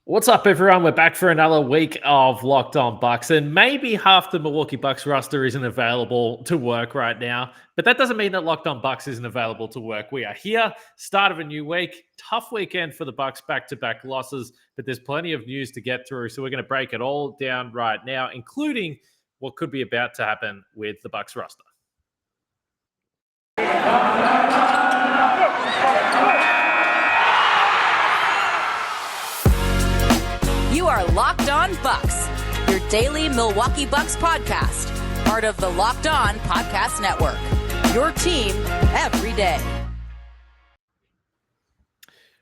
What's up, everyone? We're back for another week of Locked On Bucks, and maybe half the Milwaukee Bucks roster isn't available to work right now, but that doesn't mean that Locked On Bucks isn't available to work. We are here, start of a new week, tough weekend for the Bucks, back-to-back losses, but there's plenty of news to get through, so we're going to break it all down right now, including what could be about to happen with the Bucks roster. You are Locked On Bucks, your daily Milwaukee Bucks podcast, part of the Locked On Podcast Network, your team every day.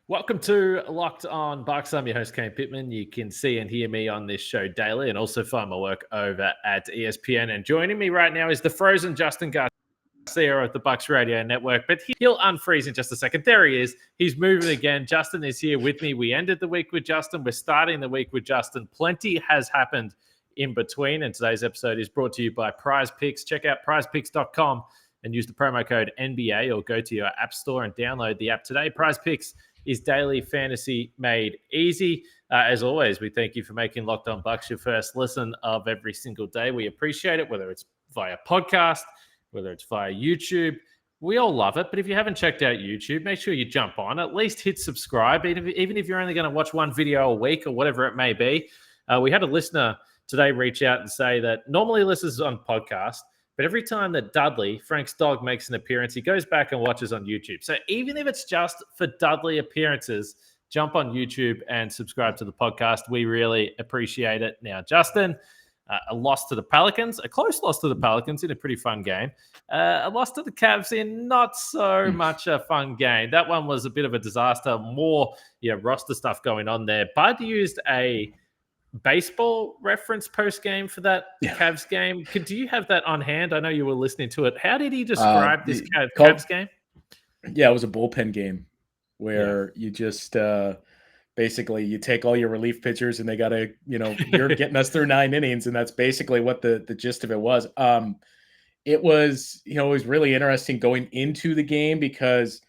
Welcome to Locked On Bucks. I'm your host, Kane Pittman. You can see and hear me on this show daily and also find my work over at ESPN. And joining me right now is the frozen Justin Garcia of the Bucks Radio Network, but he'll unfreeze in just a second. There he is. He's moving again. Justin is here with me. We ended the week with Justin. We're starting the week with Justin. Plenty has happened in between, and today's episode is brought to you by Prize Picks. Check out prizepicks.com and use the promo code NBA, or go to your app store and download the app today. Prize Picks is daily fantasy made easy. As always, we thank you for making Locked On Bucks your first listen of every single day. We appreciate it, whether it's via podcast, whether it's via YouTube. We all love it, but if you haven't checked out YouTube, make sure you jump on. At least hit subscribe, even if you're only going to watch one video a week or whatever it may be. We had a listener today reach out and say that normally listens on podcast, but every time that Dudley, Frank's dog, makes an appearance, he goes back and watches on YouTube. So even if it's just for Dudley appearances, jump on YouTube and subscribe to the podcast. We really appreciate it. Now, Justin, a loss to the Pelicans, a close loss to the Pelicans in a pretty fun game. A loss to the Cavs in not so much a fun game. That one was a bit of a disaster. More roster stuff going on there. Bud used a baseball reference post-game for that Cavs game. Do you have that on hand? I know you were listening to it. How did he describe this Cavs game? Yeah, it was a bullpen game where you just basically you take all your relief pitchers and they got to, you're getting us through 9 innings. And that's basically what the gist of it was. It was, it was really interesting going into the game because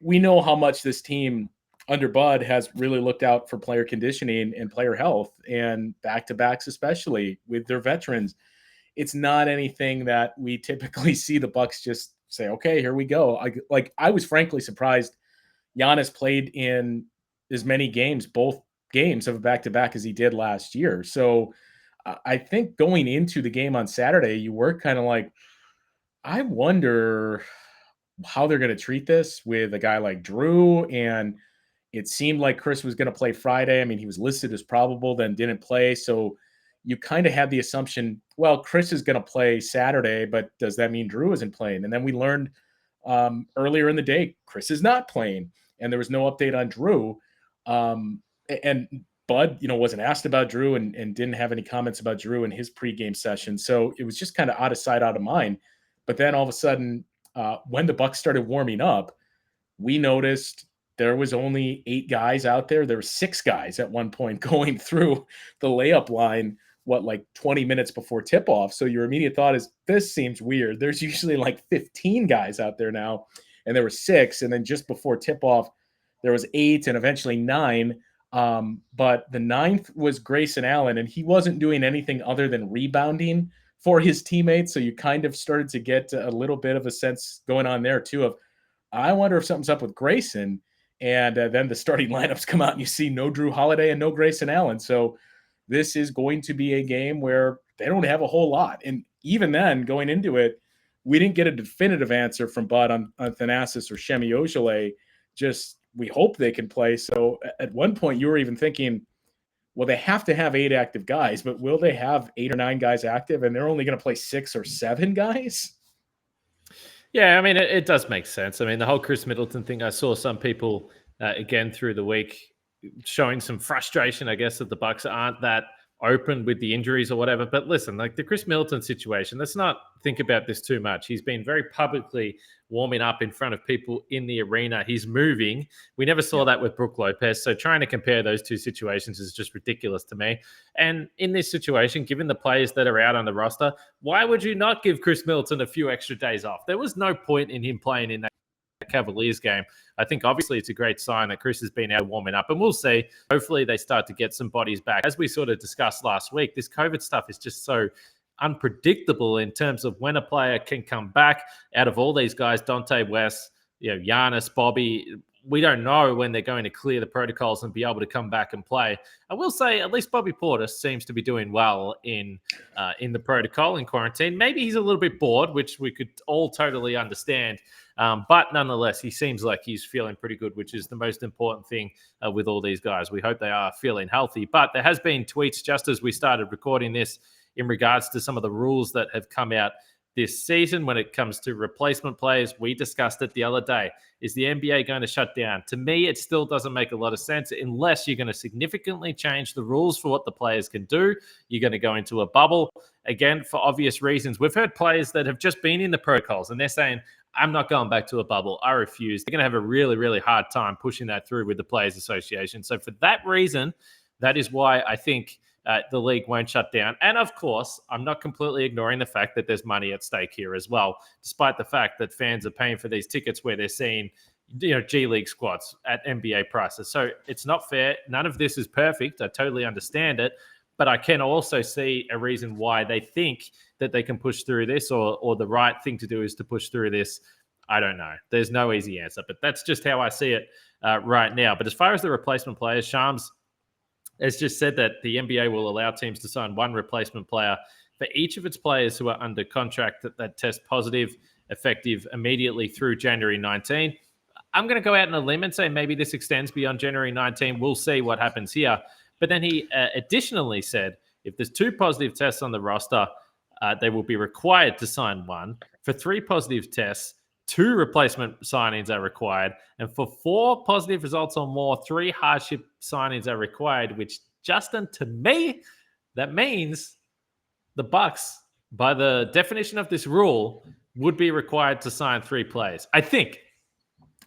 we know how much this team under Bud has really looked out for player conditioning and player health, and back-to-backs, especially with their veterans. It's not anything that we typically see the Bucks just say, okay, here we go. I was frankly surprised Giannis played in as many games, both games of a back-to-back, as he did last year. So I think going into the game on Saturday, you were kind of like, I wonder how they're going to treat this with a guy like Jrue. And it seemed like Chris was going to play Friday. I mean, he was listed as probable, then didn't play. So you kind of had the assumption, well, Chris is going to play Saturday, but does that mean Jrue isn't playing? And then we learned earlier in the day, Chris is not playing, and there was no update on Jrue. And Bud, wasn't asked about Jrue and didn't have any comments about Jrue in his pregame session. So it was just kind of out of sight, out of mind. But then all of a sudden, when the Bucks started warming up, we noticed there was only 8 guys out there. There were 6 guys at one point going through the layup line, 20 minutes before tip-off. So your immediate thought is, this seems weird. There's usually 15 guys out there now, and there were 6. And then just before tip-off, there was 8 and eventually 9. But the 9th was Grayson Allen, and he wasn't doing anything other than rebounding for his teammates. So you kind of started to get a little bit of a sense going on there too of, I wonder if something's up with Grayson. And then the starting lineups come out and you see no Jrue Holiday and no Grayson Allen. So this is going to be a game where they don't have a whole lot. And even then, going into it, we didn't get a definitive answer from Bud on Thanasis or Semi Ojeleye. Just, we hope they can play. So at one point you were even thinking, well, they have to have 8 active guys, but will they have 8 or 9 guys active and they're only going to play 6 or 7 guys? Yeah, I mean, it does make sense. I mean, the whole Chris Middleton thing, I saw some people, again, through the week showing some frustration, I guess, that the Bucks aren't that open with the injuries or whatever. But listen, the Chris Middleton situation, let's not think about this too much. He's been very publicly warming up in front of people in the arena. He's moving. We never saw that with Brook Lopez. So trying to compare those two situations is just ridiculous to me. And in this situation, given the players that are out on the roster, why would you not give Chris Middleton a few extra days off? There was no point in him playing in that Cavaliers game. I think obviously it's a great sign that Chris has been out warming up, and we'll see. Hopefully they start to get some bodies back. As we sort of discussed last week, this COVID stuff is just so unpredictable in terms of when a player can come back. Out of all these guys, Dante West, Giannis, Bobby, we don't know when they're going to clear the protocols and be able to come back and play. I will say at least Bobby Portis seems to be doing well in the protocol in quarantine. Maybe he's a little bit bored, which we could all totally understand. But nonetheless, he seems like he's feeling pretty good, which is the most important thing with all these guys. We hope they are feeling healthy. But there has been tweets just as we started recording this in regards to some of the rules that have come out this season when it comes to replacement players. We discussed it the other day. Is the NBA going to shut down? To me, it still doesn't make a lot of sense unless you're going to significantly change the rules for what the players can do. You're going to go into a bubble. Again, for obvious reasons. We've heard players that have just been in the protocols and they're saying, I'm not going back to a bubble. I refuse. They're going to have a really, really hard time pushing that through with the Players Association. So for that reason, that is why I think the league won't shut down. And of course, I'm not completely ignoring the fact that there's money at stake here as well, despite the fact that fans are paying for these tickets where they're seeing, G League squads at NBA prices. So it's not fair. None of this is perfect. I totally understand it. But I can also see a reason why they think that they can push through this, or the right thing to do is to push through this. I don't know. There's no easy answer, but that's just how I see it right now. But as far as the replacement players, Shams has just said that the NBA will allow teams to sign one replacement player for each of its players who are under contract that test positive, effective immediately through January 19. I'm going to go out on a limb and say maybe this extends beyond January 19. We'll see what happens here. But then he additionally said if there's 2 positive tests on the roster, they will be required to sign one. For 3 positive tests, 2 replacement signings are required. And for 4 positive results or more, 3 hardship signings are required, which, Justin, to me, that means the Bucks, by the definition of this rule, would be required to sign 3 players, I think.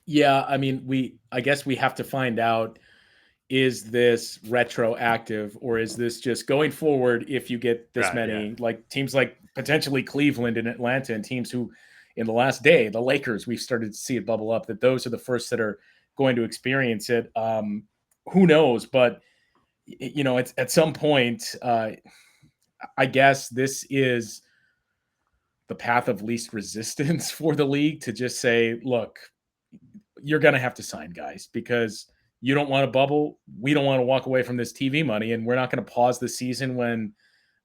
Yeah, I mean, I guess we have to find out, is this retroactive or is this just going forward if you get this many, like teams like potentially Cleveland and Atlanta and teams who in the last day, the Lakers, we've started to see it bubble up, that those are the first that are going to experience it. Who knows? But, it's at some point, I guess this is the path of least resistance for the league to just say, look, you're going to have to sign guys because you don't want a bubble. We don't want to walk away from this TV money, and we're not going to pause the season when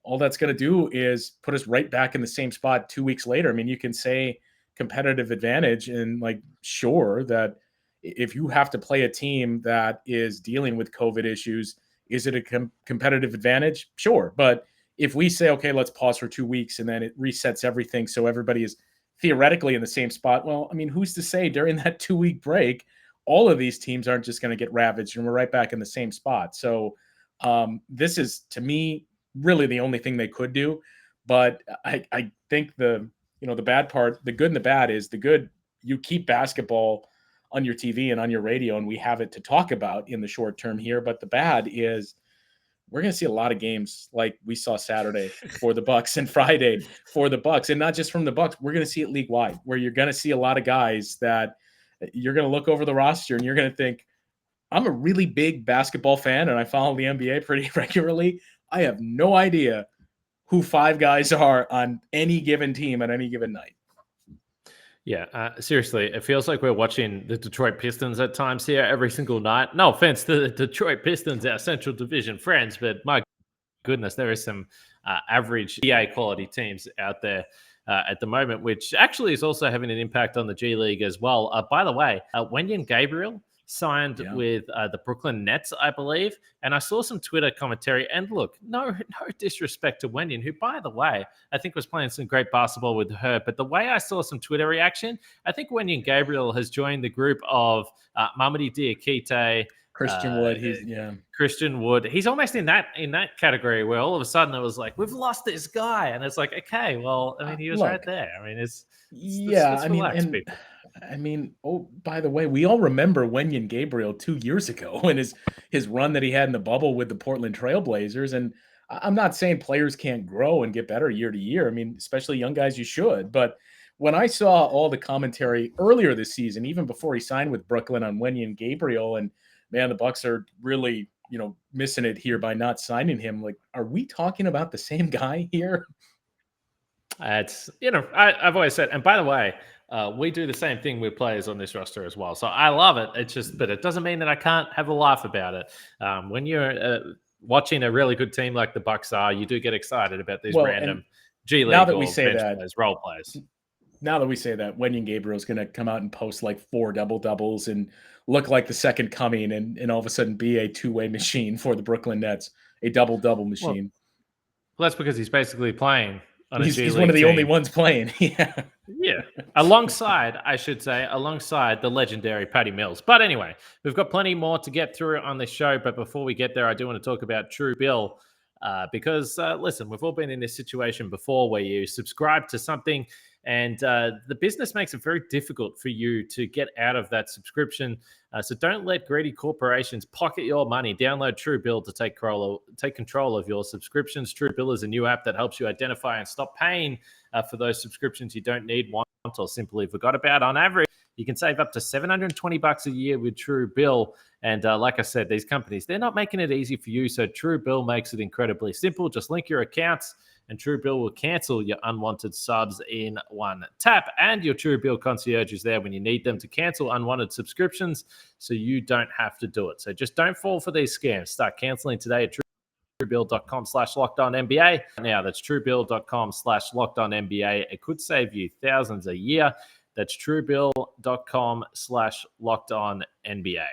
all that's going to do is put us right back in the same spot 2 weeks later. I mean, you can say competitive advantage and sure that if you have to play a team that is dealing with COVID issues, is it a competitive advantage? Sure. But if we say, okay, let's pause for 2 weeks and then it resets everything so everybody is theoretically in the same spot. Well, I mean, who's to say during that 2-week break, all of these teams aren't just going to get ravaged and we're right back in the same spot. So this is, to me, really the only thing they could do. But I think the bad part, the good and the bad is the good, you keep basketball on your TV and on your radio, and we have it to talk about in the short term here. But the bad is we're going to see a lot of games like we saw Saturday for the Bucks and Friday for the Bucks, and not just from the Bucks. We're going to see it league wide, where you're going to see a lot of guys that you're going to look over the roster and you're going to think, I'm a really big basketball fan and I follow the NBA pretty regularly. I have no idea who 5 guys are on any given team at any given night. Yeah, seriously, it feels like we're watching the Detroit Pistons at times here every single night. No offense to the Detroit Pistons, our Central Division friends, but my goodness, there is some average EA quality teams out there at the moment, which actually is also having an impact on the G League as well. By the way, Wenyen Gabriel signed with the Brooklyn Nets, I believe. And I saw some Twitter commentary. And look, no disrespect to Wenyen, who, by the way, I think was playing some great basketball with her. But the way I saw some Twitter reaction, I think Wenyen Gabriel has joined the group of Mamadi Diakite, Christian Wood. Christian Wood. He's almost in that category where all of a sudden it was like, we've lost this guy. And it's like, okay, well, I mean, he was right there. I mean, it's relax, people. I mean, oh, by the way, we all remember Wenyen Gabriel 2 years ago and his run that he had in the bubble with the Portland Trailblazers. And I'm not saying players can't grow and get better year to year. I mean, especially young guys, you should. But when I saw all the commentary earlier this season, even before he signed with Brooklyn on Wenyen Gabriel, and man, the Bucks are really, missing it here by not signing him. Like, are we talking about the same guy here? It's, I've always said, and by the way, we do the same thing with players on this roster as well. So I love it. It's just, but it doesn't mean that I can't have a laugh about it. When you're watching a really good team like the Bucks are, you do get excited about these random G League now that or we say bench that, players, role players. Now that we say that, Wenyen Gabriel is going to come out and post like 4 double-doubles and look like the second coming and all of a sudden be a two-way machine for the Brooklyn Nets, a double-double machine. Well, that's because he's basically playing on a G League He's one of the team. only ones playing. Yeah. Alongside the legendary Patty Mills. But anyway, we've got plenty more to get through on this show. But before we get there, I do want to talk about Jrue Bill. Because, listen, we've all been in this situation before where you subscribe to something and the business makes it very difficult for you to get out of that subscription. So don't let greedy corporations pocket your money. Download Jrue Bill to take control of your subscriptions. Jrue Bill is a new app that helps you identify and stop paying for those subscriptions you don't need, want, or simply forgot about. On average, you can save up to $720 a year with Jrue Bill. And like I said, these companies, they're not making it easy for you. So Jrue Bill makes it incredibly simple. Just link your accounts and Jrue Bill will cancel your unwanted subs in one tap. And your Jrue Bill concierge is there when you need them to cancel unwanted subscriptions so you don't have to do it. So just don't fall for these scams. Start canceling today at truebill.com/lockedonnba. Now that's truebill.com/lockedonnba. It could save you thousands a year. That's truebill.com/lockedonnba.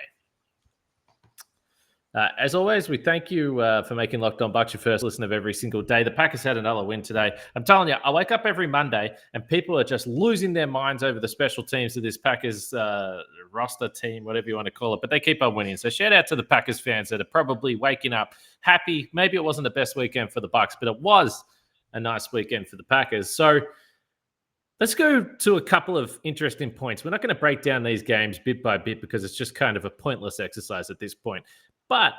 As always, we thank you for making Locked On Bucks your first listen of every single day. The Packers had another win today. I'm telling you, I wake up every Monday and people are just losing their minds over the special teams of this Packers roster team, whatever you want to call it, but they keep on winning. So shout out to the Packers fans that are probably waking up happy. Maybe it wasn't the best weekend for the Bucks, but it was a nice weekend for the Packers. So let's go to a couple of interesting points. We're not going to break down these games bit by bit because it's just kind of a pointless exercise at this point. But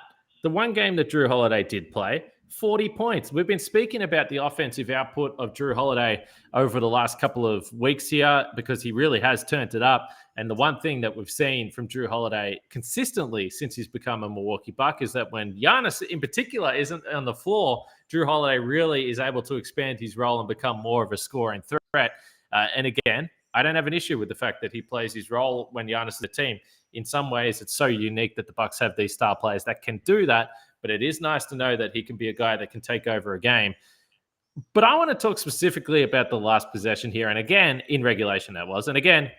the one game that Jrue Holiday did play, 40 points. We've been speaking about the offensive output of Jrue Holiday over the last couple of weeks here because he really has turned it up. And the one thing that we've seen from Jrue Holiday consistently since he's become a Milwaukee Buck is that when Giannis in particular isn't on the floor, Jrue Holiday really is able to expand his role and become more of a scoring threat. And again, I don't have an issue with the fact that he plays his role when Giannis is the team. In some ways, it's so unique that the Bucks have these star players that can do that. But it is nice to know that he can be a guy that can take over a game. But I want to talk specifically about the last possession here. And again, in regulation that was. And again,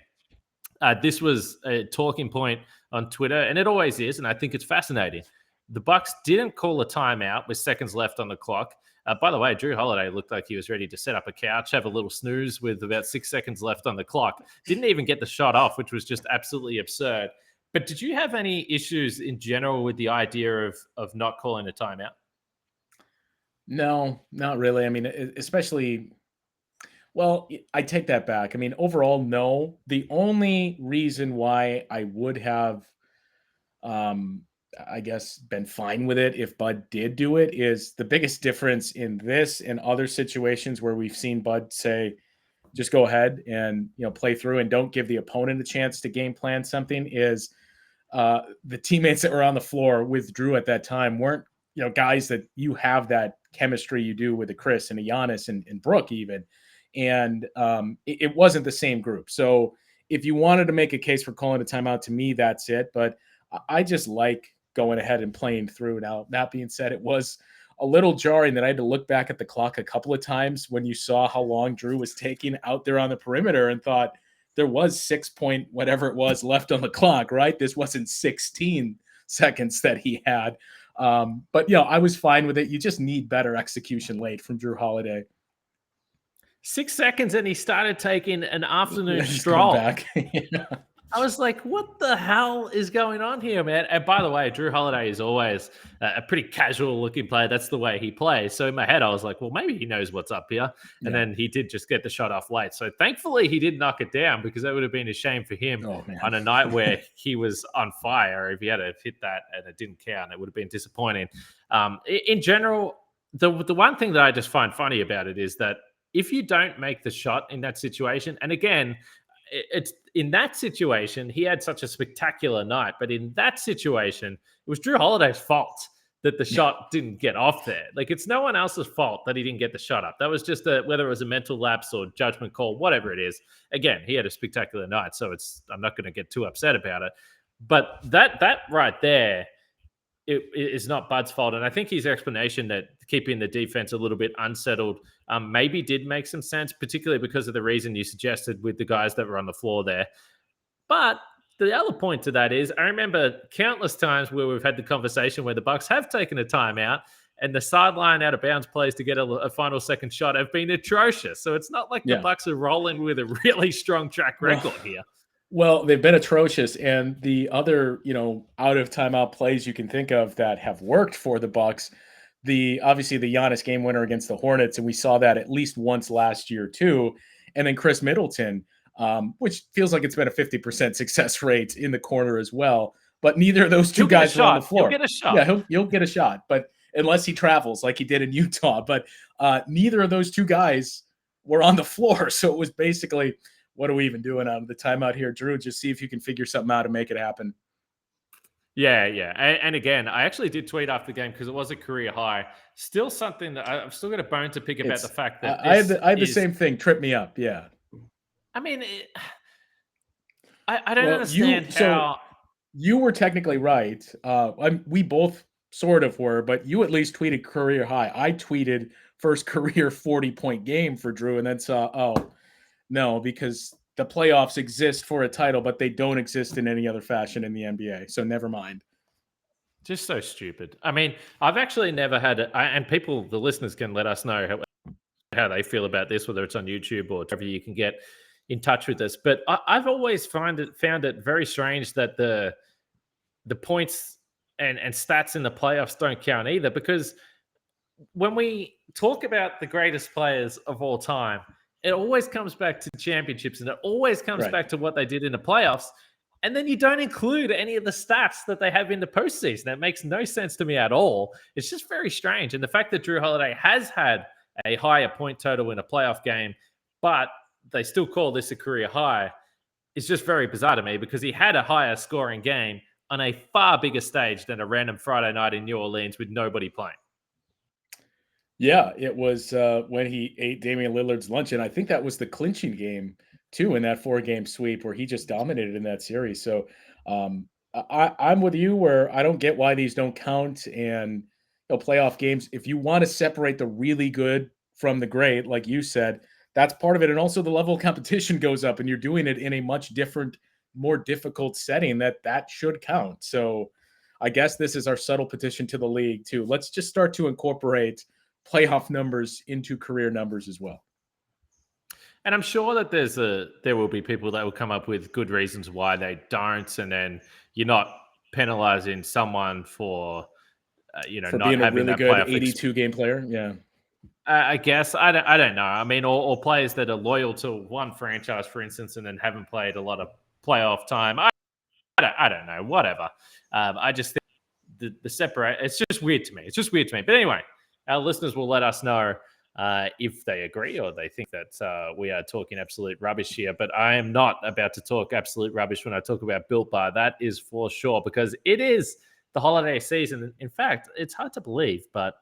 this was a talking point on Twitter, and it always is. And I think it's fascinating. The Bucks didn't call a timeout with seconds left on the clock. By the way, Jrue Holiday looked like he was ready to set up a couch, have a little snooze with about 6 seconds left on the clock. Didn't even get the shot off, which was just absolutely absurd. But did you have any issues in general with the idea of not calling a timeout? No, not really. I mean, especially, well, I take that back. I mean, overall, no. The only reason why I would have, I guess, been fine with it if Bud did do it is the biggest difference in this and other situations where we've seen Bud say, just go ahead and, play through and don't give the opponent a chance to game plan something is the teammates that were on the floor with Jrue at that time weren't, guys that you have that chemistry you do with a Chris and a Giannis and Brooke even. And it wasn't the same group. So if you wanted to make a case for calling a timeout, to me, that's it. But I just like going ahead and playing through. Now, that being said, it was a little jarring that I had to look back at the clock a couple of times when you saw how long Jrue was taking out there on the perimeter and thought there was 6 point whatever it was left on the clock, right? This wasn't 16 seconds that he had. But, I was fine with it. You just need better execution late from Jrue Holiday. 6 seconds and he started taking an afternoon stroll. Back. I was like, what the hell is going on here, man? And by the way, Jrue Holiday is always a pretty casual looking player. That's the way he plays. So in my head, I was like, well, maybe he knows what's up here. And then he did just get the shot off late. So thankfully he did knock it down because that would have been a shame for him on a night where he was on fire. If he had to hit that and it didn't count, it would have been disappointing. In general, the one thing that I just find funny about it is that if you don't make the shot in that situation, and again, it's in that situation, he had such a spectacular night, but in that situation, it was Jrue Holiday's fault that the shot didn't get off there. Like, it's no one else's fault that he didn't get the shot up. That was just whether it was a mental lapse or judgment call, whatever it is. Again, he had a spectacular night, so I'm not going to get too upset about it. But that right there, it is not Bud's fault. And I think his explanation that keeping the defense a little bit unsettled maybe did make some sense, particularly because of the reason you suggested with the guys that were on the floor there. But the other point to that is I remember countless times where we've had the conversation where the Bucks have taken a timeout and the sideline out of bounds plays to get a final second shot have been atrocious. So it's not like the Bucks are rolling with a really strong track record here. Well, they've been atrocious, and the other, out of timeout plays you can think of that have worked for the Bucks, obviously the Giannis game winner against the Hornets, and we saw that at least once last year too, and then Chris Middleton, which feels like it's been a 50% success rate in the corner as well. But neither of those two guys were on the floor. He'll get a shot. Yeah, he'll get a shot, but unless he travels like he did in Utah. But neither of those two guys were on the floor, so it was basically, what are we even doing out of the timeout here, Jrue? Just see if you can figure something out to make it happen. Yeah. And again, I actually did tweet after the game because it was a career high. Still something that I've still got a bone to pick about the fact that I had the same thing trip me up. Yeah. I mean, I don't understand how. So you were technically right. We both sort of were, but you at least tweeted career high. I tweeted first career 40-point game for Jrue and then saw, no, because the playoffs exist for a title, but they don't exist in any other fashion in the NBA. So never mind. Just so stupid. I mean, I've actually never had it. And people, the listeners can let us know how they feel about this, whether it's on YouTube or wherever you can get in touch with us. But I've always found it very strange that the points and stats in the playoffs don't count either, because when we talk about the greatest players of all time, it always comes back to championships and it always comes back to what they did in the playoffs. And then you don't include any of the stats that they have in the postseason. That makes no sense to me at all. It's just very strange. And the fact that Jrue Holiday has had a higher point total in a playoff game, but they still call this a career high, is just very bizarre to me, because he had a higher scoring game on a far bigger stage than a random Friday night in New Orleans with nobody playing. Yeah, it was when he ate Damian Lillard's lunch, and I think that was the clinching game too in that 4-game sweep where he just dominated in that series. So I'm with you where I don't get why these don't count. And playoff games, if you want to separate the really good from the great, like you said, that's part of it. And also the level of competition goes up, and you're doing it in a much different, more difficult setting that should count. So I guess this is our subtle petition to the league too. Let's just start to incorporate playoff numbers into career numbers as well. And I'm sure that there will be people that will come up with good reasons why they don't, and then you're not penalizing someone for for not being having a really that good playoff 82 game player. Yeah, I guess I don't know. I mean, or players that are loyal to one franchise, for instance, and then haven't played a lot of playoff time. I don't know. Whatever. I just think the separate. It's just weird to me. But anyway, our listeners will let us know if they agree or they think that we are talking absolute rubbish here. But I am not about to talk absolute rubbish when I talk about Built Bar. That is for sure, because it is the holiday season. In fact, it's hard to believe, but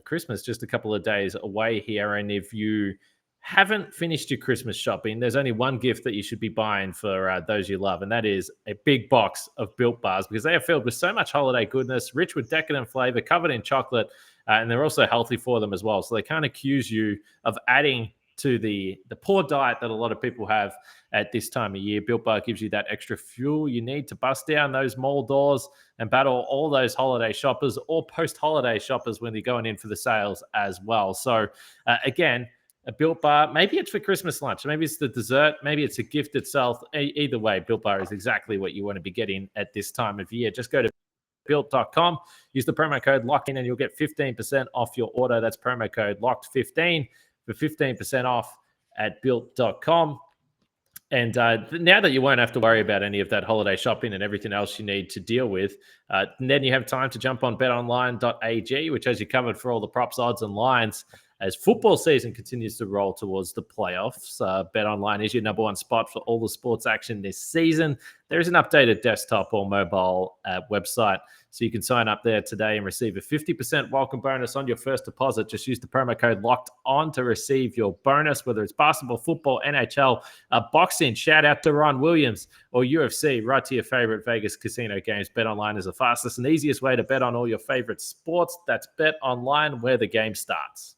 Christmas just a couple of days away here. And if you haven't finished your Christmas shopping, there's only one gift that you should be buying for those you love, and that is a big box of Built Bars, because they are filled with so much holiday goodness, rich with decadent flavor, covered in chocolate, and they're also healthy for them as well. So they can't accuse you of adding to the poor diet that a lot of people have at this time of year. Built Bar gives you that extra fuel you need to bust down those mall doors and battle all those holiday shoppers or post-holiday shoppers when they're going in for the sales as well. So again, a Built Bar, maybe it's for Christmas lunch, maybe it's the dessert, maybe it's a gift itself. Either way, Built Bar is exactly what you want to be getting at this time of year. Just go to built.com, use the promo code LOCKED and you'll get 15% off your order. That's promo code LOCKED15 for 15% off at built.com. And now that you won't have to worry about any of that holiday shopping and everything else you need to deal with, then you have time to jump on betonline.ag, which has you covered for all the props, odds, and lines as football season continues to roll towards the playoffs. BetOnline is your number one spot for all the sports action this season. There is an updated desktop or mobile website, so you can sign up there today and receive a 50% welcome bonus on your first deposit. Just use the promo code Locked On to receive your bonus, whether it's basketball, football, NHL, boxing. Shout out to Ron Williams or UFC, right to your favorite Vegas casino games. BetOnline is the fastest and easiest way to bet on all your favorite sports. That's BetOnline, where the game starts.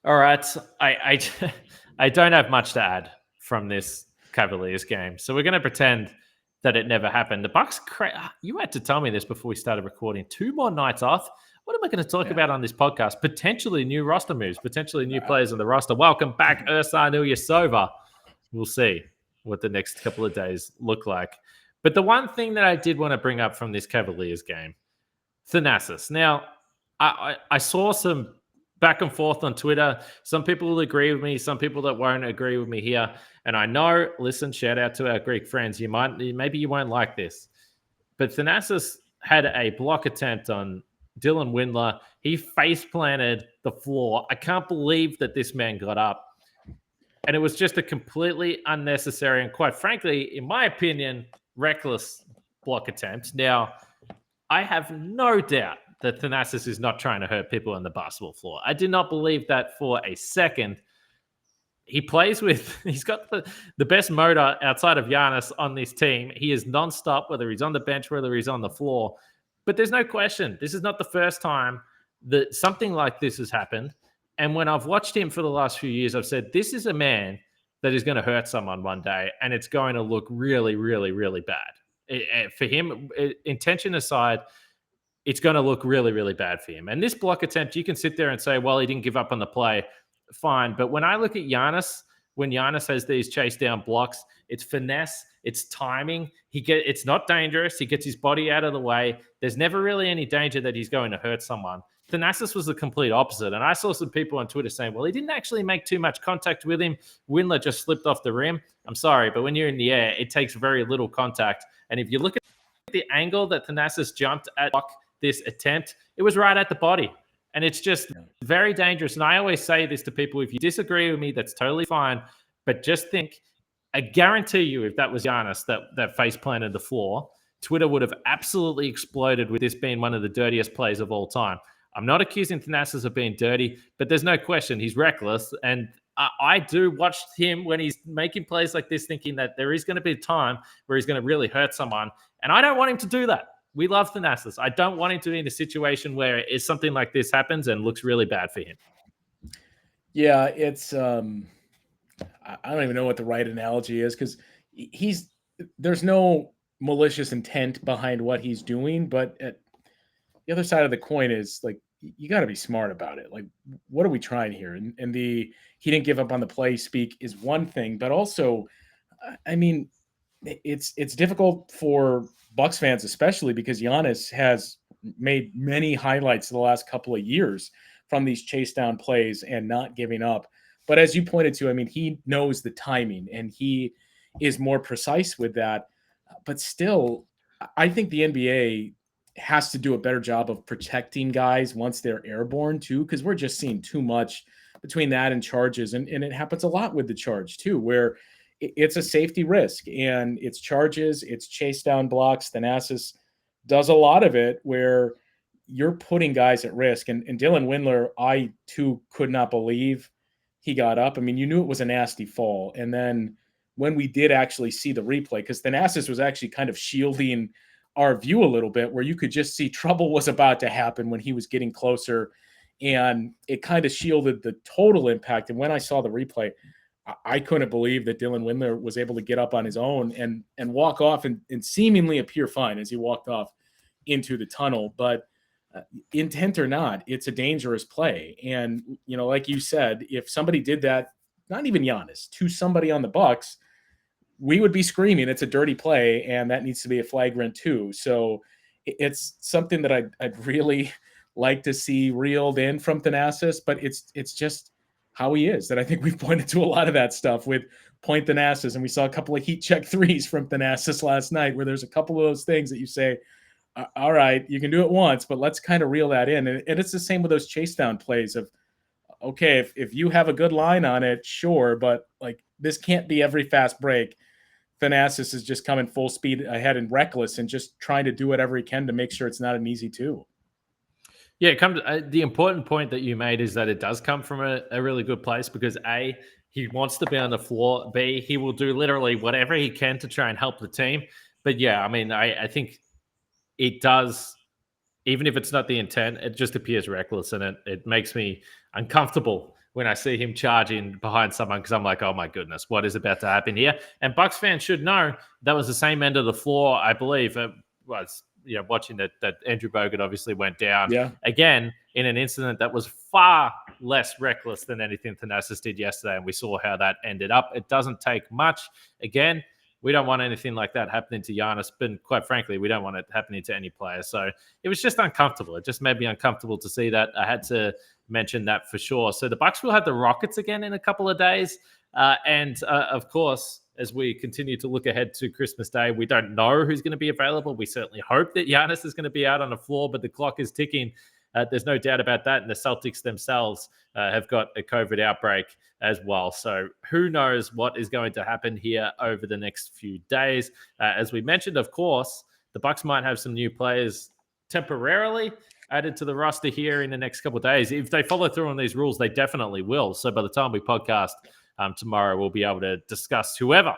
All right, I don't have much to add from this Cavaliers game, so we're going to pretend that it never happened. The Bucks, you had to tell me this before we started recording. 2 more nights off. What am I going to talk about on this podcast? Potentially new roster moves, potentially new players on the roster. Welcome back, Ersan Ilyasova. We'll see what the next couple of days look like. But the one thing that I did want to bring up from this Cavaliers game, Thanasis. Now, I saw some back and forth on Twitter. Some people will agree with me, some people that won't agree with me here. And I know, listen, shout out to our Greek friends. Maybe you won't like this, but Thanasis had a block attempt on Dylan Windler. He face planted the floor. I can't believe that this man got up. And it was just a completely unnecessary and, quite frankly, in my opinion, reckless block attempt. Now, I have no doubt that Thanasis is not trying to hurt people on the basketball floor. I did not believe that for a second. He's got the best motor outside of Giannis on this team. He is nonstop, whether he's on the bench, whether he's on the floor. But there's no question, this is not the first time that something like this has happened. And when I've watched him for the last few years, I've said, this is a man that is going to hurt someone one day, and it's going to look really, really, really bad. For him, intention aside, it's going to look really, really bad for him. And this block attempt, you can sit there and say, well, he didn't give up on the play. Fine. But when I look at Giannis, when Giannis has these chase down blocks, it's finesse, it's timing. It's not dangerous. He gets his body out of the way. There's never really any danger that he's going to hurt someone. Thanasis was the complete opposite. And I saw some people on Twitter saying, well, he didn't actually make too much contact with him. Windler just slipped off the rim. I'm sorry, but when you're in the air, it takes very little contact. And if you look at the angle that Thanasis jumped at this attempt, it was right at the body. And it's just very dangerous. And I always say this to people, if you disagree with me, that's totally fine. But just think, I guarantee you, if that was Giannis that face planted the floor, Twitter would have absolutely exploded with this being one of the dirtiest plays of all time. I'm not accusing Thanasis of being dirty, but there's no question he's reckless. And I do watch him when he's making plays like this, thinking that there is going to be a time where he's going to really hurt someone. And I don't want him to do that. We love Thanasis. I don't want him to be in a situation where something like this happens and looks really bad for him. Yeah, it's I don't even know what the right analogy is, because there's no malicious intent behind what he's doing, but at the other side of the coin is, like, you got to be smart about it. Like, what are we trying here? And he didn't give up on the play speak is one thing, but also, I mean, it's difficult for Bucks fans, especially because Giannis has made many highlights the last couple of years from these chase down plays and not giving up. But as you pointed to, I mean, he knows the timing and he is more precise with that. But still, I think the NBA has to do a better job of protecting guys once they're airborne too, because we're just seeing too much between that and charges. And it happens a lot with the charge too, where it's a safety risk and it's charges, it's chase down blocks. Thanasis does a lot of it where you're putting guys at risk. And Dylan Windler, I too could not believe he got up. I mean, you knew it was a nasty fall. And then when we did actually see the replay, because Thanasis was actually kind of shielding our view a little bit, where you could just see trouble was about to happen when he was getting closer, and it kind of shielded the total impact. And when I saw the replay, I couldn't believe that Dylan Windler was able to get up on his own and walk off and seemingly appear fine as he walked off into the tunnel. But intent or not, it's a dangerous play. And, you know, like you said, if somebody did that, not even Giannis, to somebody on the Bucks, we would be screaming it's a dirty play, and that needs to be a flagrant too. So it's something that I'd really like to see reeled in from Thanasis, but it's just how he is. That I think we've pointed to a lot of that stuff with point Thanasis, and we saw a couple of heat check threes from Thanasis last night where there's a couple of those things that you say, all right, you can do it once, but let's kind of reel that in. And it's the same with those chase down plays of, okay, if you have a good line on it, sure, but like this can't be every fast break. Thanasis is just coming full speed ahead and reckless and just trying to do whatever he can to make sure it's not an easy two. Yeah, the important point that you made is that it does come from a really good place because A, he wants to be on the floor. B, he will do literally whatever he can to try and help the team. But yeah, I mean, I think it does, even if it's not the intent, it just appears reckless, and it makes me uncomfortable when I see him charging behind someone because I'm like, oh my goodness, what is about to happen here? And Bucks fans should know that was the same end of the floor, I believe. Was watching that Andrew Bogut obviously went down again in an incident that was far less reckless than anything Thanasis did yesterday, and we saw how that ended up. It doesn't take much. Again, we don't want anything like that happening to Giannis, but quite frankly, we don't want it happening to any player. So it was just uncomfortable. It just made me uncomfortable to see that. I had to mention that for sure. So the Bucks will have the Rockets again in a couple of days. And of course, as we continue to look ahead to Christmas Day, we don't know who's going to be available. We certainly hope that Giannis is going to be out on the floor, but the clock is ticking. There's no doubt about that. And the Celtics themselves have got a COVID outbreak as well. So who knows what is going to happen here over the next few days. As we mentioned, of course, the Bucks might have some new players temporarily added to the roster here in the next couple of days. If they follow through on these rules, they definitely will. So by the time we podcast tomorrow, we'll be able to discuss whoever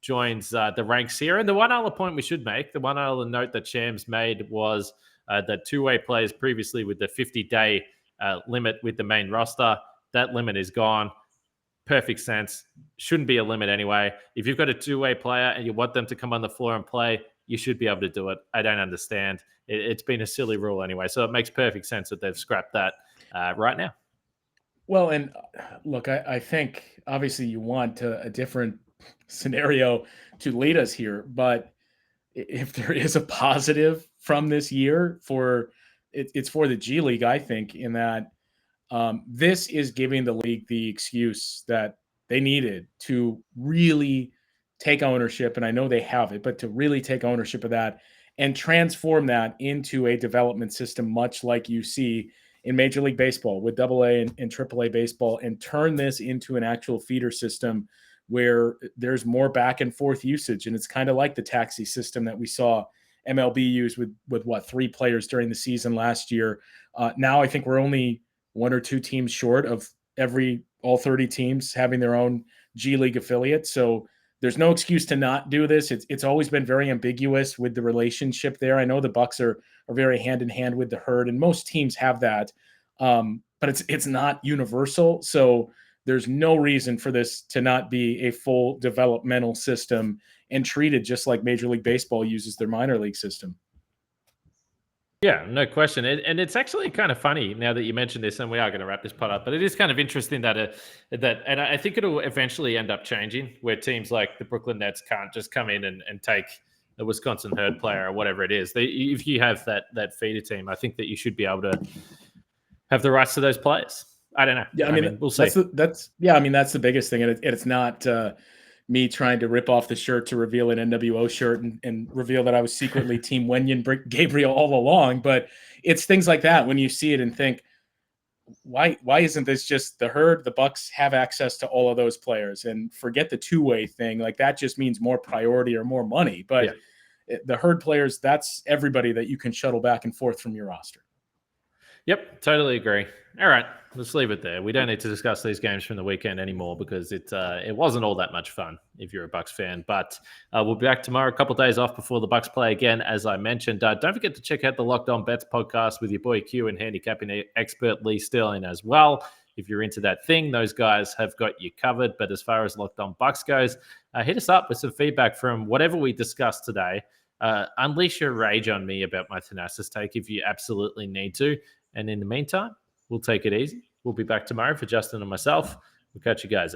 joins the ranks here. And the one other point we should make, the one other note that Shams made was that two-way players previously with the 50-day limit with the main roster, that limit is gone. Perfect sense. Shouldn't be a limit anyway. If you've got a two-way player and you want them to come on the floor and play, you should be able to do it. I don't understand. It's been a silly rule anyway, so it makes perfect sense that they've scrapped that right now. Well, and look, I think obviously you want a different scenario to lead us here, but if there is a positive from this year it's for the G League, I think, in that this is giving the league the excuse that they needed to really take ownership, and I know they have it, but to really take ownership of that and transform that into a development system, much like you see in Major League Baseball with AA and AAA baseball, and turn this into an actual feeder system where there's more back and forth usage. And it's kind of like the taxi system that we saw MLB use with what, 3 players during the season last year. Now I think we're only 1 or 2 teams short of all 30 teams having their own G League affiliate. So there's no excuse to not do this. It's always been very ambiguous with the relationship there. I know the Bucks are very hand in hand with the herd, and most teams have that, but it's not universal. So there's no reason for this to not be a full developmental system and treated just like Major League Baseball uses their minor league system. Yeah, no question. And it's actually kind of funny now that you mentioned this, and we are going to wrap this pod up, but it is kind of interesting that and I think it'll eventually end up changing where teams like the Brooklyn Nets can't just come in and take the Wisconsin Herd player or whatever it is. If you have that feeder team, I think that you should be able to have the rights to those players. I don't know. Yeah, I mean we'll see. That's the biggest thing. And it's not me trying to rip off the shirt to reveal an NWO shirt and reveal that I was secretly Team Wenyen Gabriel all along. But it's things like that when you see it and think, why isn't this just the herd? The Bucks have access to all of those players, and forget the two-way thing. Like that just means more priority or more money. But the herd players, that's everybody that you can shuttle back and forth from your roster. Yep, totally agree. All right, let's leave it there. We don't need to discuss these games from the weekend anymore because it wasn't all that much fun if you're a Bucks fan. But we'll be back tomorrow, a couple of days off before the Bucks play again, as I mentioned. Don't forget to check out the Locked On Bets podcast with your boy Q and handicapping expert Lee Sterling as well. If you're into that thing, those guys have got you covered. But as far as Locked On Bucks goes, hit us up with some feedback from whatever we discussed today. Unleash your rage on me about my Thanasis take if you absolutely need to. And in the meantime, we'll take it easy. We'll be back tomorrow for Justin and myself. We'll catch you guys.